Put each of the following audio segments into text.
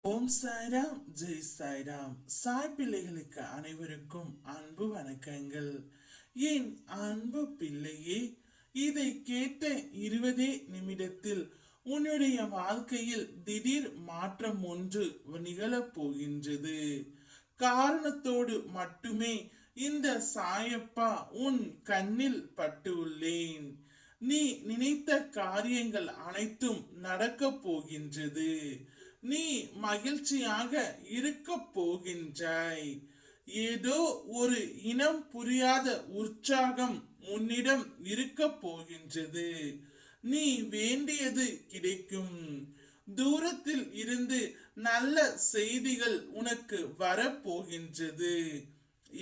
ஓம் சாய்ராம், ஜெய் சாய்ராம். சாய் பிள்ளைகளுக்கு அனைவருக்கும் அன்பு வணக்கங்கள். என் அன்பு பிள்ளையே, இதை கேட்ட 20 நிமிடத்தில் உன்னுடைய வாழ்க்கையில் திடீர் மாற்றம் ஒன்று நிகழப் போகின்றது. காரணத்தோடு மட்டுமே இந்த சாயப்பா உன் கண்ணில் பட்டுள்ளேன். நீ நினைத்த காரியங்கள் அனைத்தும் நடக்கப் போகின்றது. நீ மகிழ்ச்சியாக இருக்க போகின்றாய். ஏதோ ஒரு இனம் புரியாத உற்சாகம் உன்னிடம் இருக்க போகின்றது. நீ வேண்டியது கிடைக்கும். தூரத்தில் இருந்து நல்ல செய்திகள் உனக்கு வரப்போகின்றது.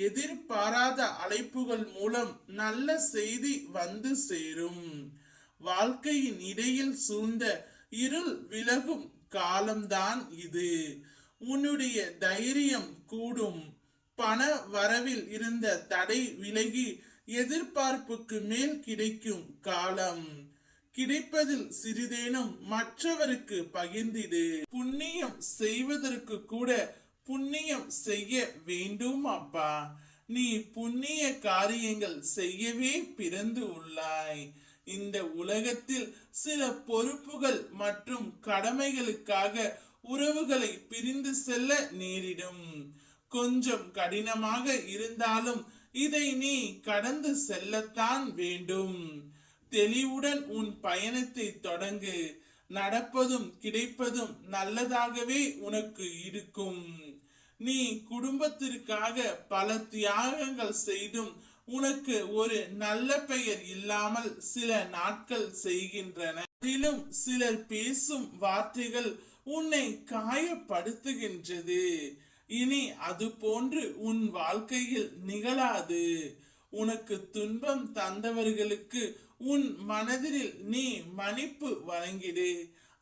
எதிர்பாராத அழைப்புகள் மூலம் நல்ல செய்தி வந்து சேரும். வாழ்க்கையின் இடையில் சூழ்ந்த இருள் விலகும் காலம்தான் இது. உன்னுடைய தைரியம் கூடும். பண வரவில் இருந்த தடை விலகி எதிர்பார்ப்புக்கு மேல் கிடைக்கும் காலம். கிடைப்பதில் சிறிதேனும் மற்றவருக்கு பகிர்ந்திடு. புண்ணியம் செய்வதற்கு கூட புண்ணியம் செய்ய வேண்டும் அப்பா. நீ புண்ணிய காரியங்கள் செய்யவே பிறந்து உள்ளாய். இந்த உலகத்தில் சில பொறுப்புகள் மற்றும் கடமைகளுக்காக உறவுகளை பிரிந்து செல்ல நேரிடும். கொஞ்சம் கடினமாக இருந்தாலும் இதை நீ கடந்து செல்லத்தான் வேண்டும். தெளிவுடன் உன் பயணத்தை தொடங்கு. நடப்பதும் கிடைப்பதும் நல்லதாகவே உனக்கு இருக்கும். நீ குடும்பத்திற்காக பல தியாகங்கள் செய்தும் உனக்கு ஒரு நல்ல பெயர் இல்லாமல் சில நாட்கள் செய்கின்றன. அதிலும் சிலர் பேசும் வார்த்தைகள் உன்னை காயப்படுத்துகின்றது. இனி அது போன்று உன் வாழ்க்கையில் நிகழாது. உனக்கு துன்பம் தந்தவர்களுக்கு உன் மனதில் நீ மன்னிப்பு வழங்கிடு.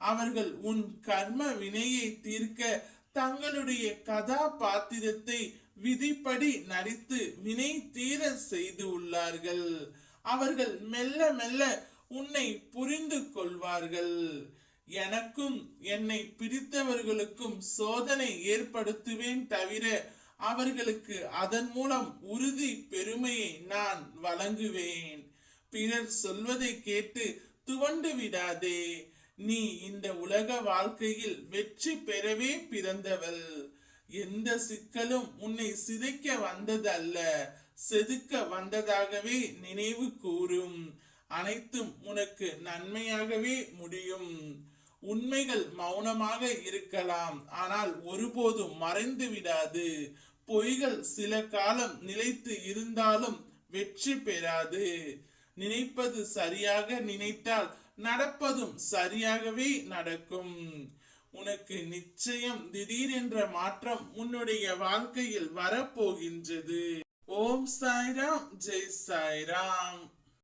அவர்கள் உன் கர்ம வினையை தீர்க்க தங்களுடைய கதாபாத்திரத்தை விதிப்படி நடித்து வினை தீர செய்து உள்ளார்கள். அவர்கள் மெல்ல மெல்ல உன்னை புரிந்து கொள்வார்கள். எனக்கும் என்னை பிடித்தவர்களுக்கும் சோதனை ஏற்படுத்துவேன் தவிர அவர்களுக்கு அதன் மூலம் உறுதி பெருமையை நான் வழங்குவேன். பிறர் சொல்வதை கேட்டு துவண்டு விடாதே. நீ இந்த உலக வாழ்க்கையில் வெற்றி பெறவே பிறந்தவள். எந்த சிக்கலும் உன்னை சிதைக்க வந்தது அல்ல, செதுக்க வந்ததாகவே நினைவு கூறும். அனைத்தும் உனக்கு நன்மையாகவே முடியும். உண்மைகள் மௌனமாக இருக்கலாம், ஆனால் ஒருபோதும் மறைந்து விடாது. பொய்கள் சில காலம் நிலைத்து இருந்தாலும் வெற்றி பெறாது. நினைப்பது சரியாக நினைத்தால் நடப்பதும் சரியாகவே நடக்கும். உனக்கு நிச்சயம் திடீரென்ற மாற்றம் உன்னுடைய வாழ்க்கையில் வரப்போகின்றது. ஓம் சாய்ராம், ஜெய் சாய்ராம்.